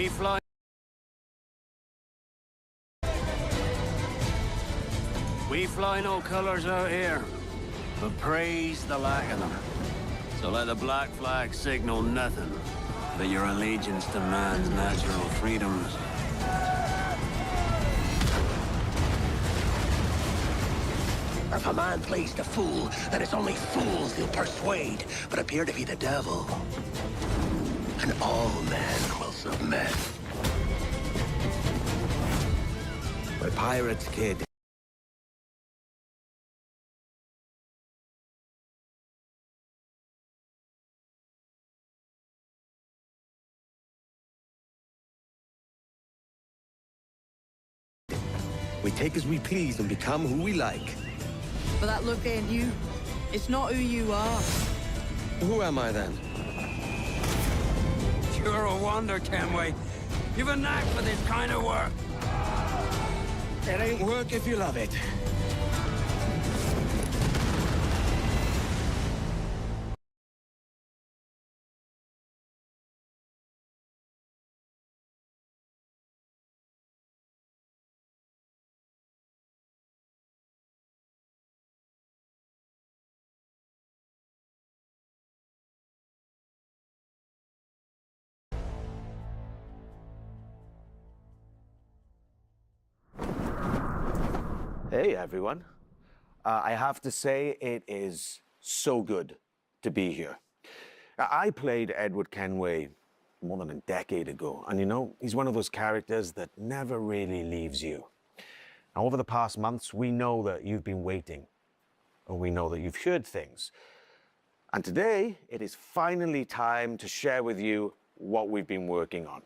We fly... We fly no colors out here, but praise the lack of them. So let the black flag signal nothing but your allegiance to man's natural freedoms. If a man plays the fool, then it's only fools he'll persuade, but appear to be the devil. And all men will submit. We're pirates, kid. We take as we please and become who we like. But that look ain't you. It's not who you are. Who am I then? You're a wonder, Kenway. You've a knack for this kind of work. It ain't work if you love it. Hey, everyone. I have to say, it is so good to be here. I played Edward Kenway more than a decade ago, and you know, he's one of those characters that never really leaves you. Now, over the past months, we know that you've been waiting, and we know that you've heard things. And today, it is finally time to share with you what we've been working on.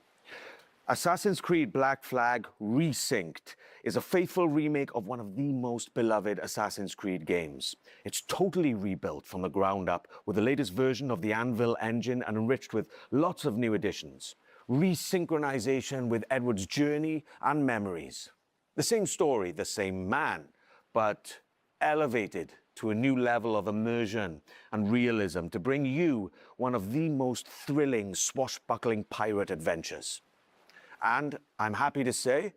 Assassin's Creed Black Flag Resynced is a faithful remake of one of the most beloved Assassin's Creed games. It's totally rebuilt from the ground up with the latest version of the Anvil engine and enriched with lots of new additions. Resynchronization with Edward's journey and memories. The same story, the same man, but elevated to a new level of immersion and realism to bring you one of the most thrilling swashbuckling pirate adventures. And I'm happy to say,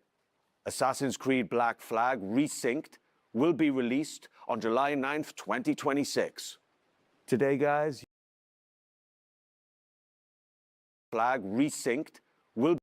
Assassin's Creed Black Flag Resynced will be released on July 9th, 2026. Today, guys, Flag Resynced will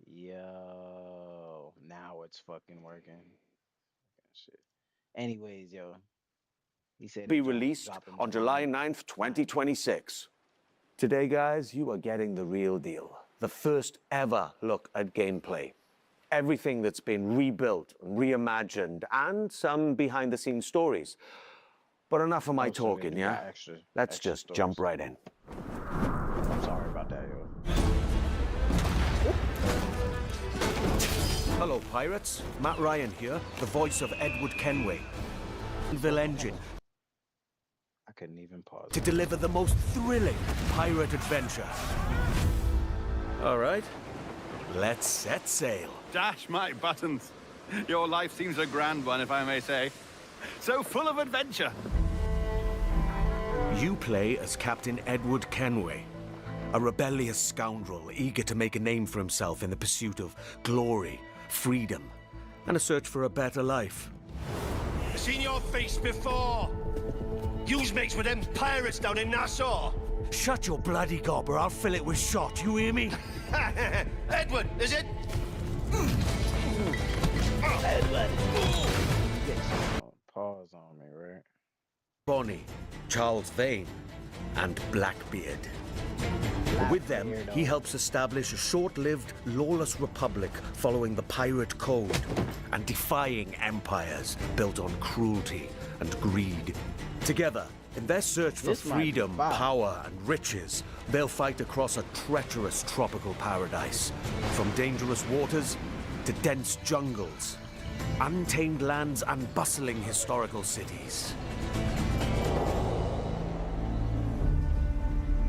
Yo, now it's fucking working. Shit. Anyways, yo, he said be released on July 9th, 2026. Today, guys, you are getting the real deal. The first ever look at gameplay. Everything that's been rebuilt, reimagined, and some behind-the-scenes stories. But enough of my talking, yeah? Let's just jump right in. I'm sorry about that, yo. Hello, pirates. Matt Ryan here, the voice of Edward Kenway. Anvil engine. I couldn't even pause. To deliver the most thrilling pirate adventure. All right, let's set sail. Dash my buttons. Your life seems a grand one, if I may say. So full of adventure. You play as Captain Edward Kenway, a rebellious scoundrel eager to make a name for himself in the pursuit of glory, freedom, and a search for a better life. I've seen your face before. Yous mates with them pirates down in Nassau. Shut your bloody gob or I'll fill it with shot, you hear me? Edward, is it? Pause on me, right? Bonnie, Charles Vane, and Blackbeard. With them, he helps establish a short-lived, lawless republic following the pirate code and defying empires built on cruelty and greed. Together, in their search for This might be freedom, fire. power, and riches, they'll fight across a treacherous tropical paradise. From dangerous waters to dense jungles, untamed lands and bustling historical cities.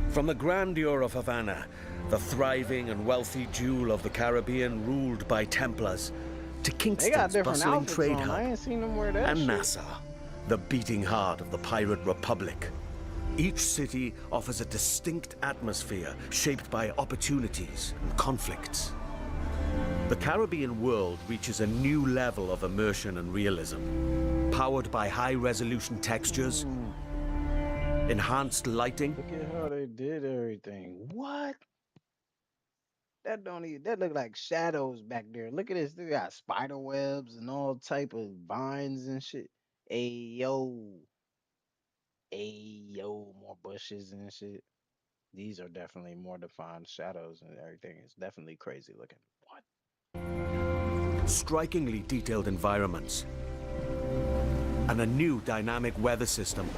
From the grandeur of Havana, the thriving and wealthy jewel of the Caribbean ruled by Templars, to They got Kingston's different bustling outfits trade on. I hub, ain't seen them wear that and shit. Nassau, the beating heart of the pirate republic. Each city offers a distinct atmosphere shaped by opportunities and conflicts. The Caribbean world reaches a new level of immersion and realism, powered by high-resolution textures, enhanced lighting, Look at how they did everything. What? That don't even. That look like shadows back there. Look at this. They got spider webs and all type of vines and shit. Ayo, ayo, more bushes and shit. These are definitely more defined shadows and everything. It's definitely crazy looking. What? strikingly detailed environments, and a new dynamic weather system.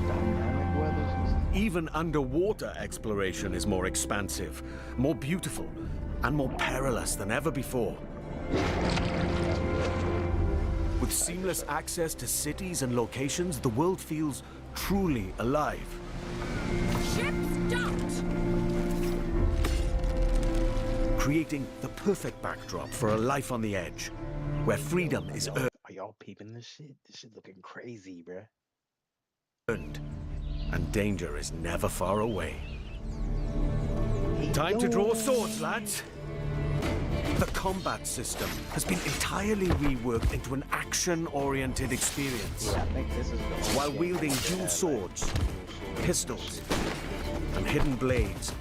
Dynamic weather system. Even underwater exploration is more expansive, more beautiful, and more perilous than ever before. With seamless access to cities and locations, the world feels truly alive. Ship stopped! Creating the perfect backdrop for a life on the edge, where freedom is Are y'all peeping this shit? This shit looking crazy, bruh. earned, and danger is never far away. Time to draw swords, lads. The combat system has been entirely reworked into an action-oriented experience. Yeah, I think this is the While wielding dual swords, pistols, and hidden blades,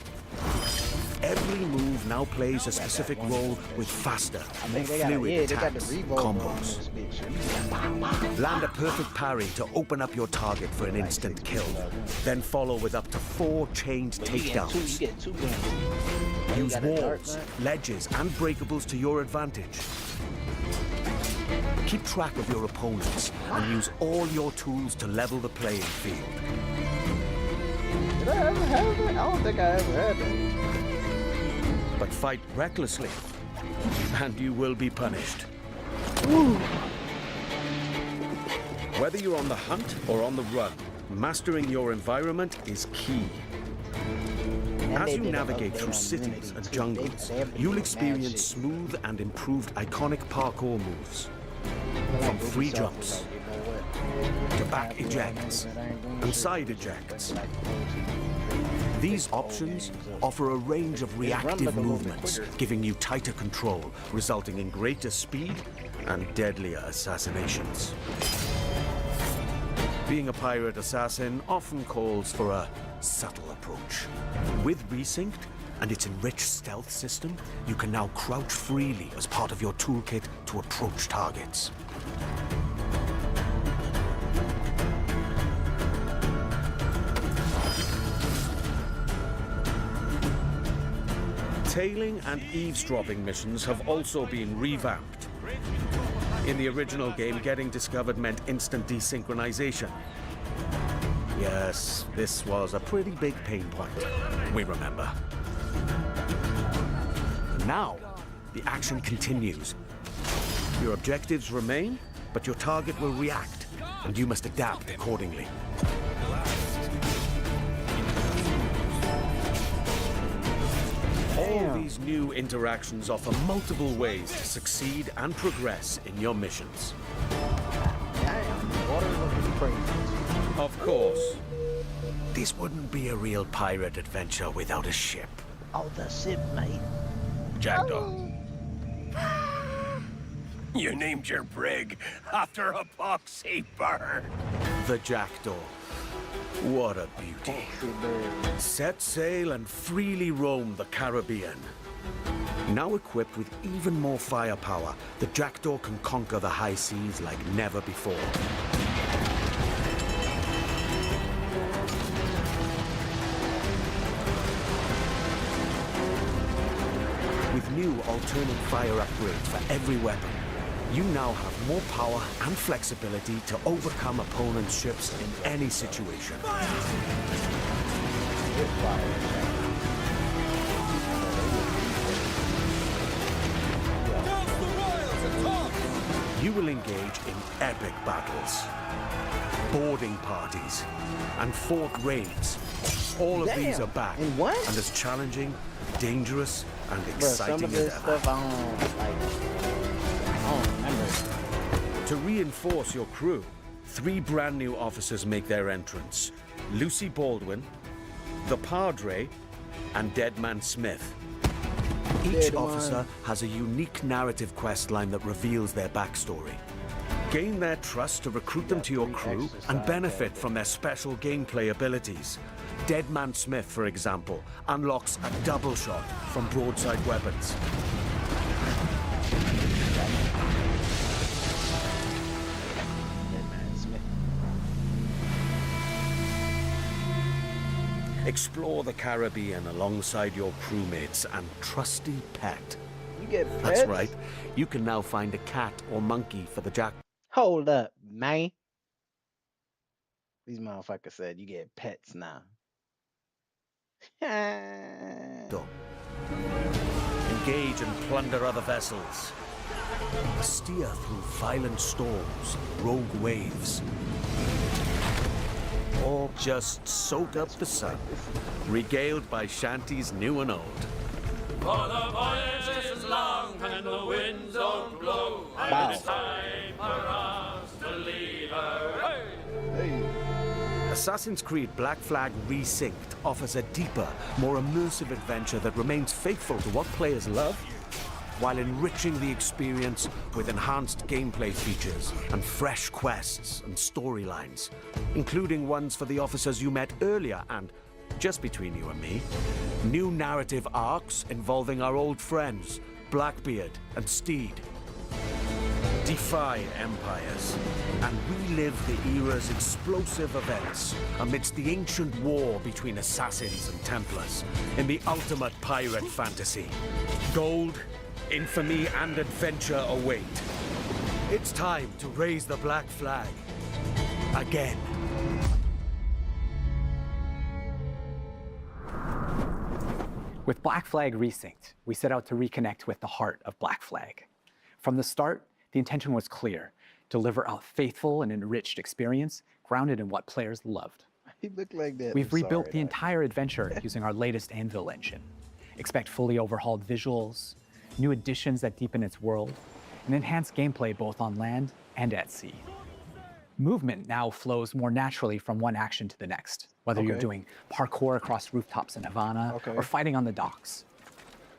every move now plays a specific role with faster, I more think they got, fluid they got the attacks, revolver on combos. this bitch. Land a perfect parry to open up your target for an instant kill. Then follow with up to 4 chained You takedowns. get two guns. Use got a dart walls, gun? ledges, and breakables to your advantage. Keep track of your opponents and use all your tools to level the playing field. Did I ever have that? I don't think I ever had that. But fight recklessly, and you will be punished. Whether you're on the hunt or on the run, mastering your environment is key. And As they you did an navigate update through on cities Unity, and too. jungles, They have been you'll doing mad experience shit. smooth and improved iconic parkour moves. From free Ubisoft was jumps like, you know what? to back ejects and side ejects. These options offer a range of reactive movements, giving you tighter control, resulting in greater speed and deadlier assassinations. Being a pirate assassin often calls for a subtle approach. With Resynced and its enriched stealth system, you can now crouch freely as part of your toolkit to approach targets. Tailing and eavesdropping missions have also been revamped. In the original game, getting discovered meant instant desynchronization. Yes, this was a pretty big pain point. We remember. Now, the action continues. Your objectives remain, but your target will react, and you must adapt accordingly. All these new interactions offer multiple ways to succeed and progress in your missions. Damn, water looking crazy. Of course. This wouldn't be a real pirate adventure without a ship. Oh, the ship, mate. Jackdaw. You named your brig after a poxy bird. The Jackdaw. What a beauty. Set sail and freely roam the Caribbean. Now equipped with even more firepower, the Jackdaw can conquer the high seas like never before. With new alternate fire upgrades for every weapon, you now have more power and flexibility to overcome opponents' ships in any situation. You will engage in epic battles, boarding parties, and fort raids. All of these are back In what? and as challenging, dangerous, and Bro, some exciting of as this ever. stuff I don't remember. To reinforce your crew, 3 brand new officers make their entrance. Lucy Baldwin, the Padre, and Deadman Smith. Each Deadman. officer has a unique narrative questline that reveals their backstory. Gain their trust to recruit them to your 3 crew extra and side benefit characters. from their special gameplay abilities. Deadman Smith, for example, unlocks a double shot from broadside weapons. Deadman Smith. Explore the Caribbean alongside your crewmates and trusty pet. You get pets? That's right. You can now find a cat or monkey for the Jackdaw. Hold up, man. These motherfuckers said you get pets now. Engage and plunder other vessels. Steer through violent storms, rogue waves. Or just soak up the sun, regaled by shanties new and old. For the voyage is long and the winds don't blow. Wow. It's time for us to leave her. Hey! Assassin's Creed Black Flag Resynced offers a deeper, more immersive adventure that remains faithful to what players love, while enriching the experience with enhanced gameplay features and fresh quests and storylines, including ones for the officers you met earlier and, just between you and me, new narrative arcs involving our old friends, Blackbeard and Steed. Defy empires and relive the era's explosive events amidst the ancient war between assassins and Templars in the ultimate pirate fantasy. Gold, infamy, and adventure await. It's time to raise the Black Flag again. With Black Flag Resynced, we set out to reconnect with the heart of Black Flag. From the start, the intention was clear: deliver a faithful and enriched experience grounded in what players loved. He looked like that. We've I'm rebuilt sorry, the dog. entire adventure using our latest Anvil engine. Expect fully overhauled visuals, new additions that deepen its world, and enhanced gameplay both on land and at sea. Movement now flows more naturally from one action to the next, whether you're Okay. doing parkour across rooftops in Havana Okay. or fighting on the docks.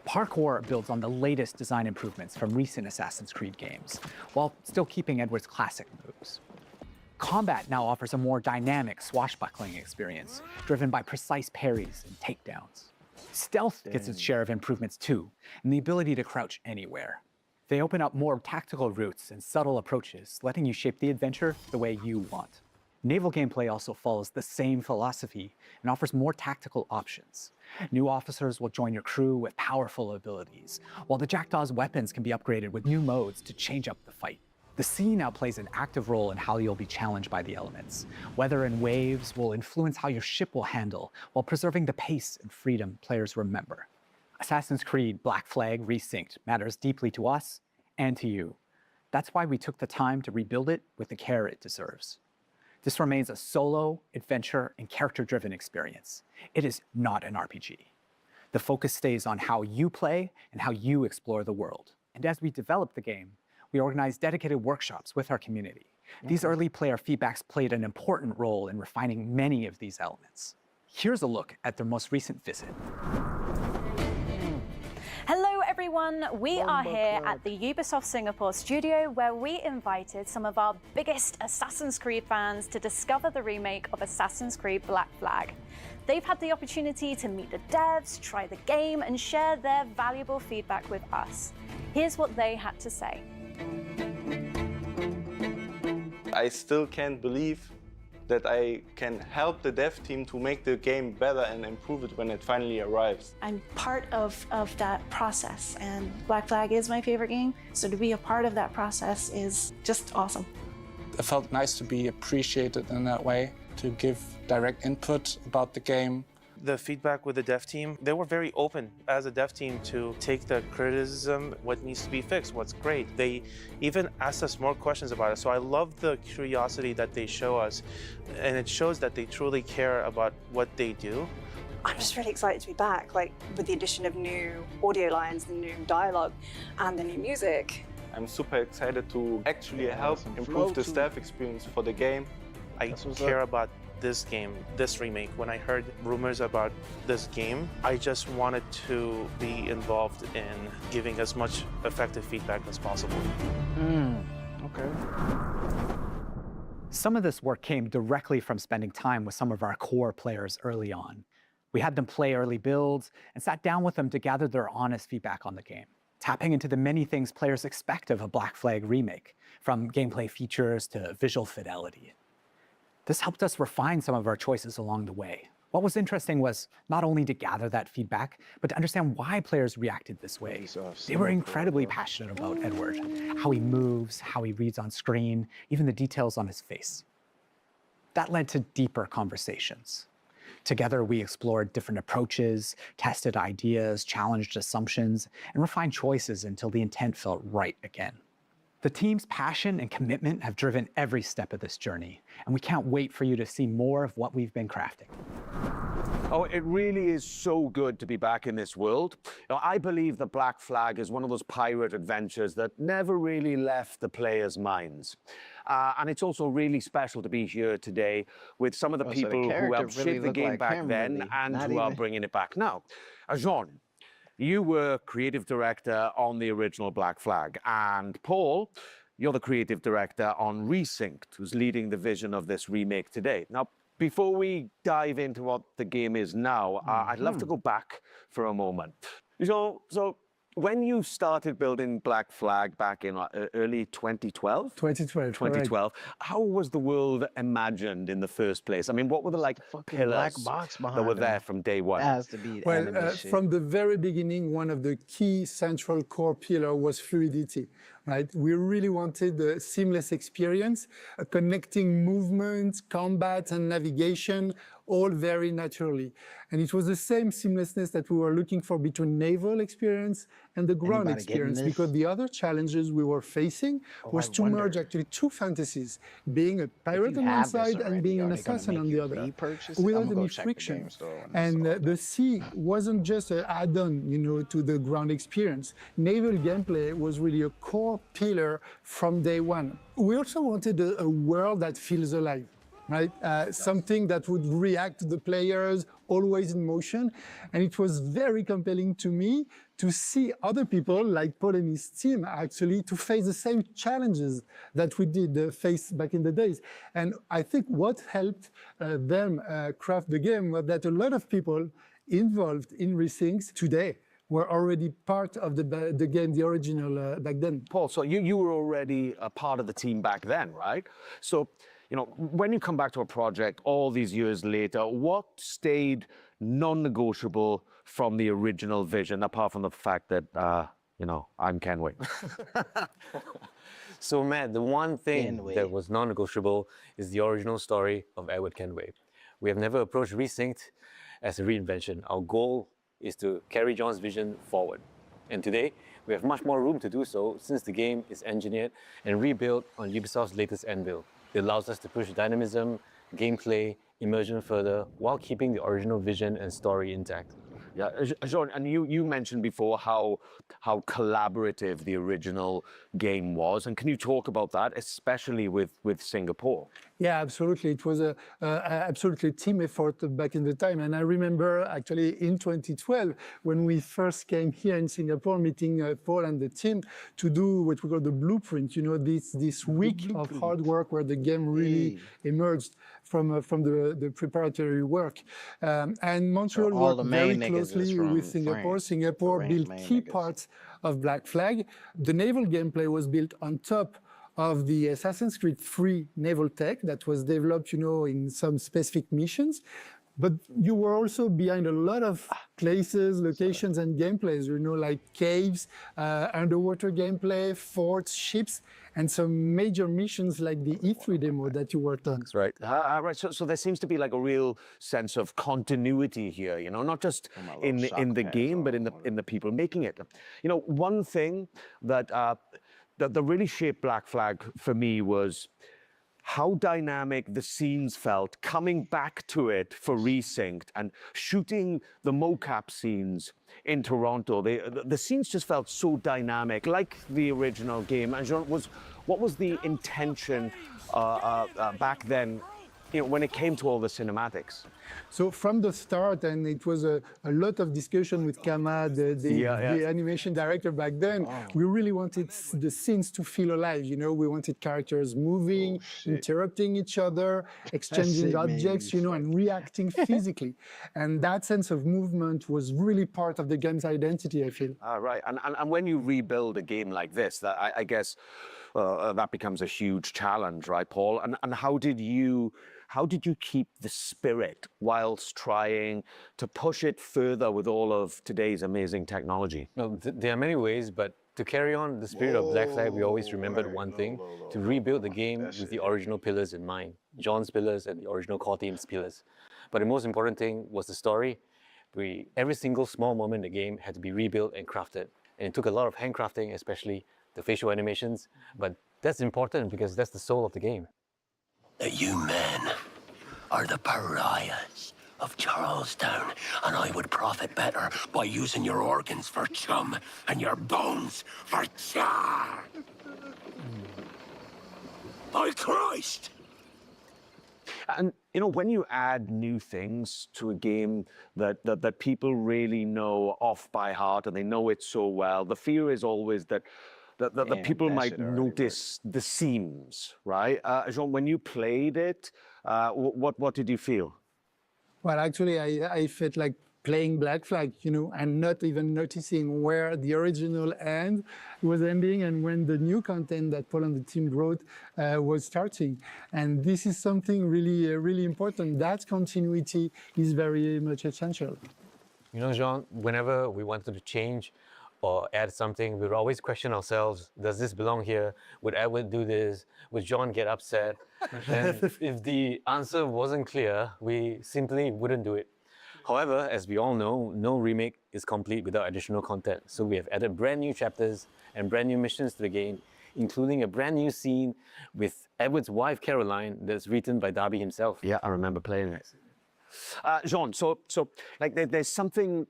Parkour builds on the latest design improvements from recent Assassin's Creed games, while still keeping Edward's classic moves. Combat now offers a more dynamic swashbuckling experience, driven by precise parries and takedowns. Stealth gets its share of improvements too, and the ability to crouch anywhere. They open up more tactical routes and subtle approaches, letting you shape the adventure the way you want. Naval gameplay also follows the same philosophy and offers more tactical options. New officers will join your crew with powerful abilities, while the Jackdaw's weapons can be upgraded with new modes to change up the fight. The sea now plays an active role in how you'll be challenged by the elements. Weather and waves will influence how your ship will handle, while preserving the pace and freedom players remember. Assassin's Creed Black Flag Resynced matters deeply to us and to you. That's why we took the time to rebuild it with the care it deserves. This remains a solo, adventure, and character-driven experience. It is not an RPG. The focus stays on how you play and how you explore the world. And as we develop the game, we organize dedicated workshops with our community, These early player feedbacks played an important role in refining many of these elements. Here's a look at their most recent visit. Hello everyone, we are here at the Ubisoft Singapore studio where we invited some of our biggest Assassin's Creed fans to discover the remake of Assassin's Creed Black Flag. They've had the opportunity to meet the devs, try the game, and share their valuable feedback with us. Here's what they had to say. I still can't believe that I can help the dev team to make the game better and improve it when it finally arrives. I'm part of that process, and Black Flag is my favorite game, so to be a part of that process is just awesome. It felt nice to be appreciated in that way, to give direct input about the game. The feedback with the dev team, they were very open as a dev team to take the criticism, what needs to be fixed, what's great. They even asked us more questions about it. So I love the curiosity that they show us, and it shows that they truly care about what they do. I'm just really excited to be back, like with the addition of new audio lines, the new dialogue, and the new music. I'm super excited to actually help improve the staff experience for the game. I care about this game, this remake. When I heard rumors about this game, I just wanted to be involved in giving as much effective feedback as possible. Okay. Some of this work came directly from spending time with some of our core players early on. We had them play early builds and sat down with them to gather their honest feedback on the game, tapping into the many things players expect of a Black Flag remake, from gameplay features to visual fidelity. This helped us refine some of our choices along the way. What was interesting was not only to gather that feedback, but to understand why players reacted this way. They were incredibly passionate about Edward, how he moves, how he reads on screen, even the details on his face. That led to deeper conversations. Together, we explored different approaches, tested ideas, challenged assumptions, and refined choices until the intent felt right again. The team's passion and commitment have driven every step of this journey, and we can't wait for you to see more of what we've been crafting. Oh, it really is so good to be back in this world. I believe that Black Flag is one of those pirate adventures that never really left the players' minds. And it's also really special to be here today with some of the people who helped shape the game back then and who are bringing it back now. Jean, you were creative director on the original Black Flag, and Paul, you're the creative director on Resynced, who's leading the vision of this remake today. Now, before we dive into what the game is now, I'd love to go back for a moment. So when you started building Black Flag back in early 2012? 2012. How was the world imagined in the first place? I mean, what were the pillars that were there from day one? That has to be from the very beginning, one of the key central core pillar was fluidity, right? We really wanted a seamless experience, connecting movement, combat, and navigation, all very naturally. And it was the same seamlessness that we were looking for between naval experience and the ground experience, because the other challenges we were facing was to merge actually two fantasies, being a pirate on one side and being an assassin on the other, without any friction. And the sea wasn't just an add-on, to the ground experience. Naval gameplay was really a core pillar from day one. We also wanted a world that feels alive. Right? Something that would react to the players, always in motion. And it was very compelling to me to see other people like Paul and his team actually to face the same challenges that we did face back in the days. And I think what helped them craft the game was that a lot of people involved in Resynced today were already part of the game, the original back then. Paul, so you were already a part of the team back then, right? So, when you come back to a project all these years later, what stayed non-negotiable from the original vision, apart from the fact that, I'm Kenway? So, Matt, the one thing that was non-negotiable is the original story of Edward Kenway. We have never approached Resynced as a reinvention. Our goal is to carry John's vision forward. And today, we have much more room to do so since the game is engineered and rebuilt on Ubisoft's latest N-build. It allows us to push dynamism, gameplay, immersion further, while keeping the original vision and story intact. Yeah, Jean, and you mentioned before how collaborative the original game was, and can you talk about that, especially with Singapore? Yeah, absolutely. It was a absolutely team effort back in the time. And I remember actually in 2012, when we first came here in Singapore, meeting Paul and the team to do what we call the blueprint, you know, this week of hard work where the game really emerged from the preparatory work. And Montreal worked very closely with Singapore. Singapore built key parts of Black Flag. The naval gameplay was built on top of the Assassin's Creed 3 naval tech that was developed, you know, in some specific missions. But you were also behind a lot of places, locations, and gameplays, you know, like caves, underwater gameplay, forts, ships, and some major missions like the E3 demo that you worked on. That's right. Right. So there seems to be like a real sense of continuity here, you know, not just in the game, but in the people making it. You know, one thing that that really shaped Black Flag for me was how dynamic the scenes felt coming back to it for Resynced and shooting the mocap scenes in Toronto. The scenes just felt so dynamic, like the original game. And Jean, what was the intention back then, you know, when it came to all the cinematics? So from the start, and it was a lot of discussion with Kama, the animation director back then, we really wanted the scenes to feel alive, you know, we wanted characters moving, interrupting each other, exchanging objects, you know, and reacting physically. And that sense of movement was really part of the game's identity, I feel. Right, and when you rebuild a game like this, that I guess that becomes a huge challenge, right, Paul? And how did you keep the spirit whilst trying to push it further with all of today's amazing technology? Well, there are many ways, but to carry on the spirit of Black Flag, we always remembered one thing, to rebuild the game with the original pillars in mind, John's pillars and the original core team's pillars. But the most important thing was the story. Every single small moment in the game had to be rebuilt and crafted. And it took a lot of handcrafting, especially the facial animations, but that's important because that's the soul of the game. You men are the pariahs of Charlestown, and I would profit better by using your organs for chum and your bones for char. By Christ! And you know, when you add new things to a game that people really know off by heart and they know it so well, the fear is always that the people might notice the seams, right? Jean, when you played it, what did you feel? Well, actually, I felt like playing Black Flag, you know, and not even noticing where the original end was ending and when the new content that Paul and the team wrote was starting. And this is something really, really important. That continuity is very much essential. You know, Jean, whenever we wanted to change or add something, we would always question ourselves, does this belong here? Would Edward do this? Would John get upset? And if the answer wasn't clear, we simply wouldn't do it. However, as we all know, no remake is complete without additional content. So we have added brand new chapters and brand new missions to the game, including a brand new scene with Edward's wife, Caroline, that's written by Darby himself. Yeah, I remember playing it. Jean, so like there's something,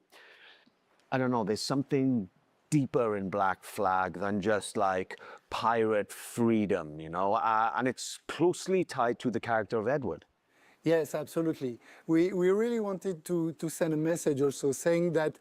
I don't know, there's something deeper in Black Flag than just like pirate freedom, you know, and it's closely tied to the character of Edward. Yes, absolutely. We really wanted to send a message also saying that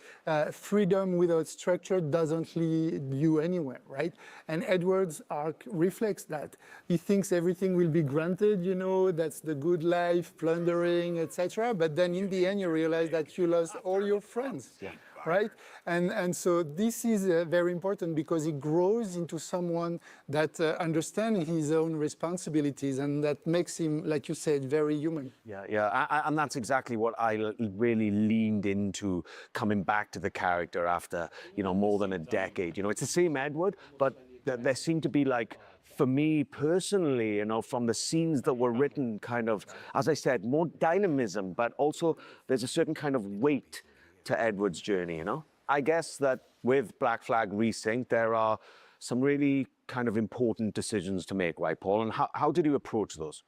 freedom without structure doesn't lead you anywhere, right? And Edward's arc reflects that. He thinks everything will be granted, you know, that's the good life, plundering, etc. But then in the end, you realize that you lost all your friends. Yeah. Right? And so this is very important because he grows into someone that understands his own responsibilities and that makes him, like you said, very human. Yeah, and that's exactly what I really leaned into coming back to the character after, you know, more than a decade. You know, it's the same Edward, but there seemed to be like, for me personally, you know, from the scenes that were written kind of, as I said, more dynamism, but also there's a certain kind of weight to Edward's journey, you know? I guess that with Black Flag Resynced, there are some really kind of important decisions to make, right, Paul? And how did you approach those?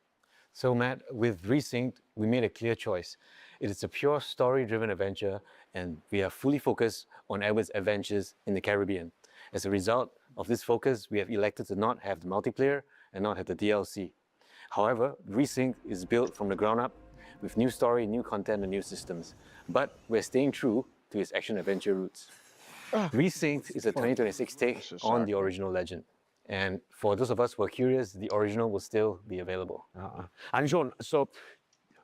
So, Matt, with Resynced, we made a clear choice. It is a pure story-driven adventure, and we are fully focused on Edward's adventures in the Caribbean. As a result of this focus, we have elected to not have the multiplayer and not have the DLC. However, Resynced is built from the ground up with new story, new content, and new systems. But we're staying true to its action-adventure roots. Resynced is a 2026 take on the original legend. And for those of us who are curious, the original will still be available. And Sean, so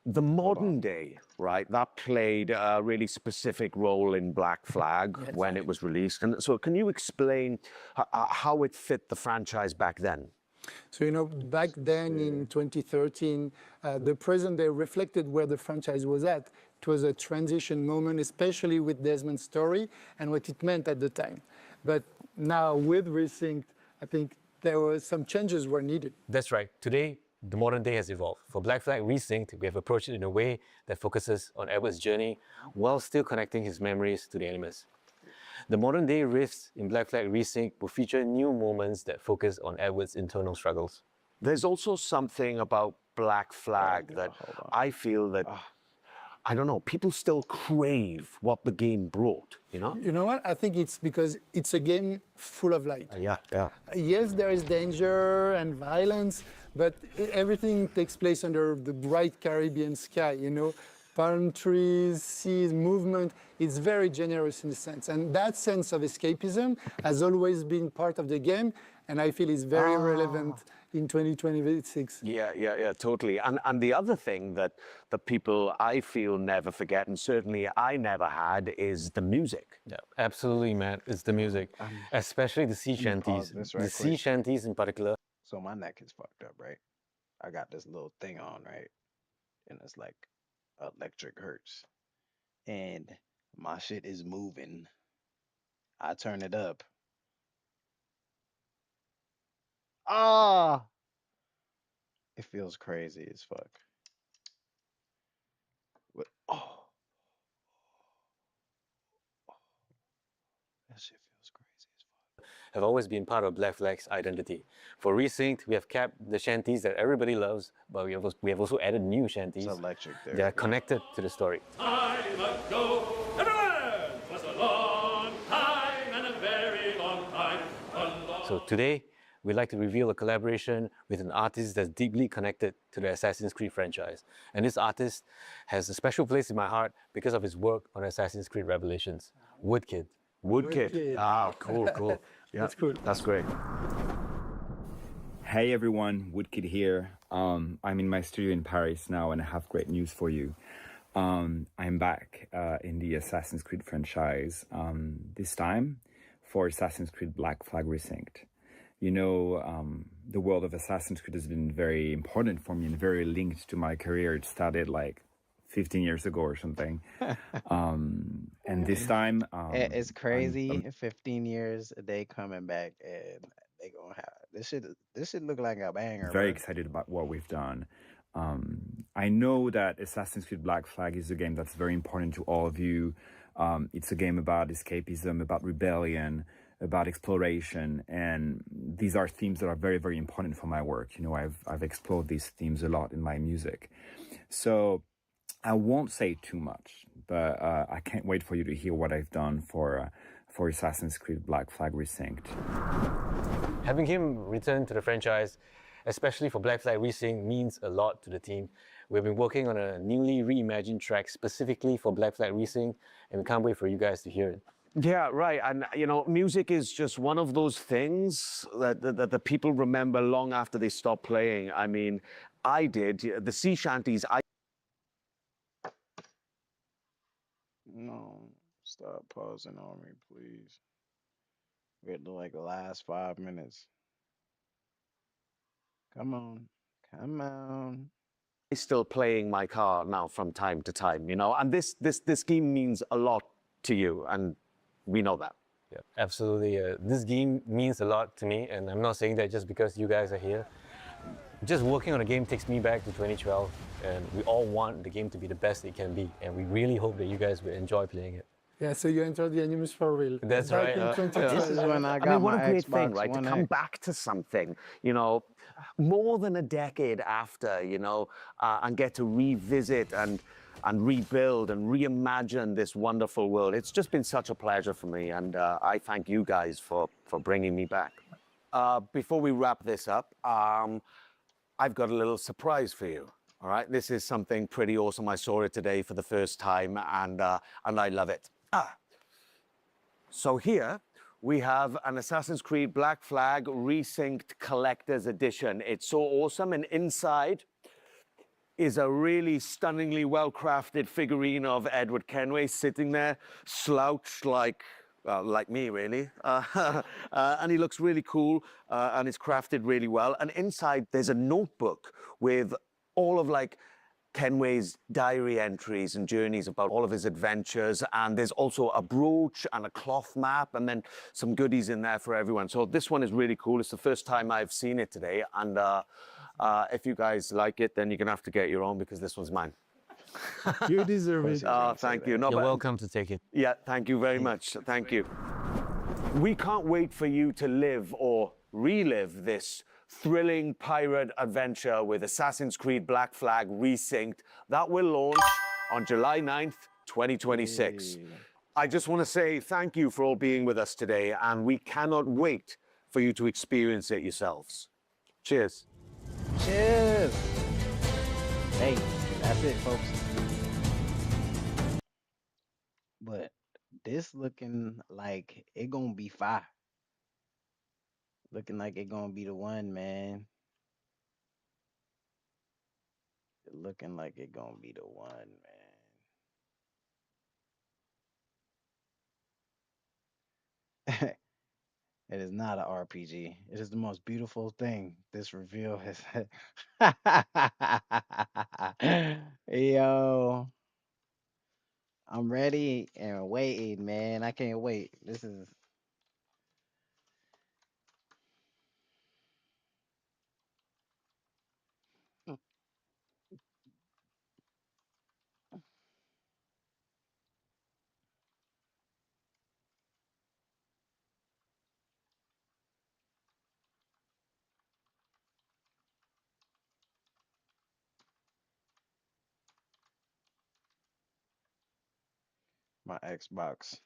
the modern day, right, that played a really specific role in Black Flag when it was released. And so can you explain how it fit the franchise back then? So, you know, back then in 2013, the present day reflected where the franchise was at. It was a transition moment, especially with Desmond's story and what it meant at the time. But now with Resynced, I think there were some changes were needed. That's right. Today, the modern day has evolved. For Black Flag Resynced, we have approached it in a way that focuses on Edward's journey while still connecting his memories to the Animus. The modern day riffs in Black Flag Resynced will feature new moments that focus on Edward's internal struggles. There's also something about Black Flag that I feel that, I don't know, people still crave what the game brought, you know? You know what? I think it's because it's a game full of light. Yeah. Yes, there is danger and violence, but everything takes place under the bright Caribbean sky, you know? Palm trees, seas, movement. It's very generous in a sense. And that sense of escapism has always been part of the game, and I feel it's very relevant in 2026. Yeah, totally. And the other thing that the people, I feel, never forget, and certainly I never had, is the music. Yeah, absolutely, Matt. It's the music, especially the sea shanties. The sea shanties in particular. So my neck is fucked up, right? I got this little thing on, right? And it's like electric hurts. And my shit is moving. I turn it up. It feels crazy as fuck. But, that shit feels crazy as fuck. Have always been part of Black Flag's identity. For Resynced, we have kept the shanties that everybody loves, but we have also added new shanties that are connected to the story. Time ago, everywhere was a long time and a very long time. So today, we'd like to reveal a collaboration with an artist that's deeply connected to the Assassin's Creed franchise. And this artist has a special place in my heart because of his work on Assassin's Creed Revelations, Woodkid. Woodkid. Cool. Yeah, that's cool. That's great. Hey everyone, Woodkid here. I'm in my studio in Paris now, and I have great news for you. I'm back in the Assassin's Creed franchise, this time for Assassin's Creed Black Flag Resynced. You know, the world of Assassin's Creed has been very important for me and very linked to my career. It started like 15 years ago or something. And this time... it's crazy. 15 years, they coming back and they gonna have... This shit look like a banger. Very excited about what we've done. I know that Assassin's Creed Black Flag is a game that's very important to all of you. It's a game about escapism, about rebellion, about exploration, and these are themes that are very, very important for my work. You know, I've explored these themes a lot in my music. So I won't say too much, but I can't wait for you to hear what I've done for Assassin's Creed Black Flag Resynced. Having him return to the franchise, especially for Black Flag Resynced, means a lot to the team. We've been working on a newly reimagined track specifically for Black Flag Resynced, and we can't wait for you guys to hear it. Yeah, right. And, you know, music is just one of those things that the people remember long after they stop playing. I mean, I did. The sea shanties, No, stop pausing on me, please. We're at like the last 5 minutes. Come on. I'm still playing my car now from time to time, you know, and this game means a lot to you, and we know that. Yeah, absolutely. This game means a lot to me, and I'm not saying that just because you guys are here. Just working on a game takes me back to 2012, and we all want the game to be the best it can be, and we really hope that you guys will enjoy playing it. Yeah, so you entered the Animus for real. That's right. This is when I got what my a great Xbox thing, right? One To come X. back to something, you know, more than a decade after, you know, and get to revisit and and rebuild and reimagine this wonderful world. It's just been such a pleasure for me, and I thank you guys for bringing me back. Before we wrap this up, I've got a little surprise for you. All right, this is something pretty awesome. I saw it today for the first time, and I love it. So here we have an Assassin's Creed Black Flag Resynced Collector's Edition. It's so awesome, and inside is a really stunningly well-crafted figurine of Edward Kenway sitting there, slouched like me, really. And he looks really cool, and it's crafted really well. And inside, there's a notebook with all of Kenway's diary entries and journeys about all of his adventures. And there's also a brooch and a cloth map, and then some goodies in there for everyone. So this one is really cool. It's the first time I've seen it today. And if you guys like it, then you're gonna have to get your own, because this one's mine. You deserve it. Thank you. No, You're welcome to take it. Yeah, thank you very much. Thank you. We can't wait for you to live or relive this thrilling pirate adventure with Assassin's Creed Black Flag Resynced. That will launch on July 9th, 2026. I just want to say thank you for all being with us today, and we cannot wait for you to experience it yourselves. Cheers. Cheers. Hey, that's it, folks. But this looking like it gonna be fire. Looking like it gonna be the one, man. Looking like it gonna be the one, man. It is not an RPG. It is the most beautiful thing this reveal has. Yo, I'm ready and waiting, man. I can't wait. This is. My Xbox.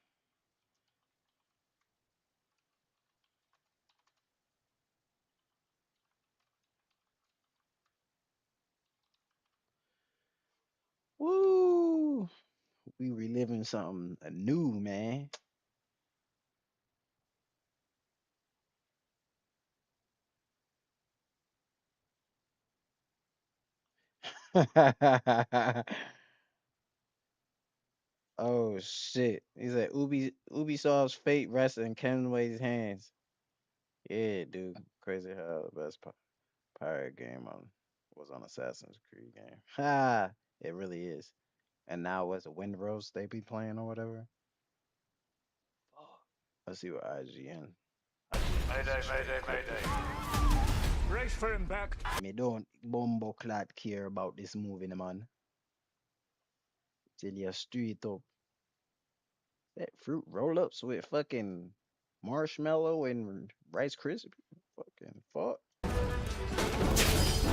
Woo! We reliving something new, man. Oh shit! He said Ubisoft's fate rests in Kenway's hands. Yeah, dude, crazy how the best pirate game was on Assassin's Creed game. Ha! It really is. And now what's the Windrose they be playing or whatever? Let's see what IGN. Mayday. Brace for impact. Me don't bumbo clad care about this movie, man. Till you street up. That fruit roll ups with fucking marshmallow and Rice Krispie. Fucking fuck.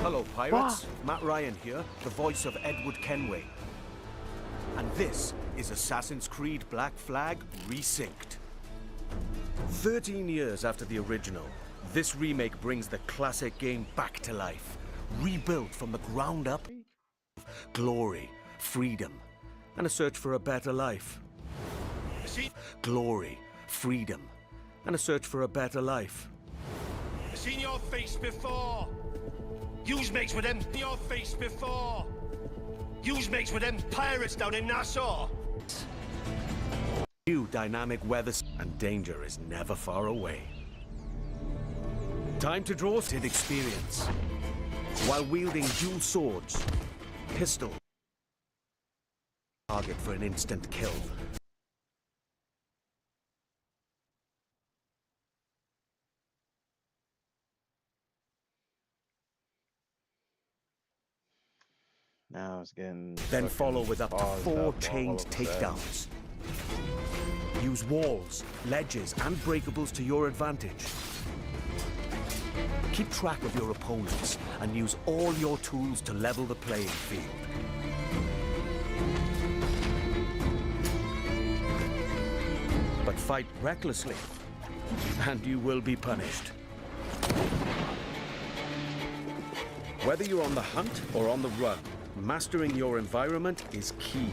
Hello, pirates. Matt Ryan here, the voice of Edward Kenway. And this is Assassin's Creed Black Flag Resynced. 13 years after the original, this remake brings the classic game back to life, rebuilt from the ground up. Glory, freedom, and a search for a better life. Glory, freedom, and a search for a better life. I've seen your face before. Yous mates with them. Your face before. Yous mates with them pirates down in Nassau. New dynamic weather, and danger is never far away. Time to draw Sid experience while wielding dual swords, pistol, target for an instant kill. Now it's getting. Then follow with up to 4 chained takedowns. Use walls, ledges, and breakables to your advantage. Keep track of your opponents and use all your tools to level the playing field. Fight recklessly, and you will be punished. Whether you're on the hunt or on the run, mastering your environment is key.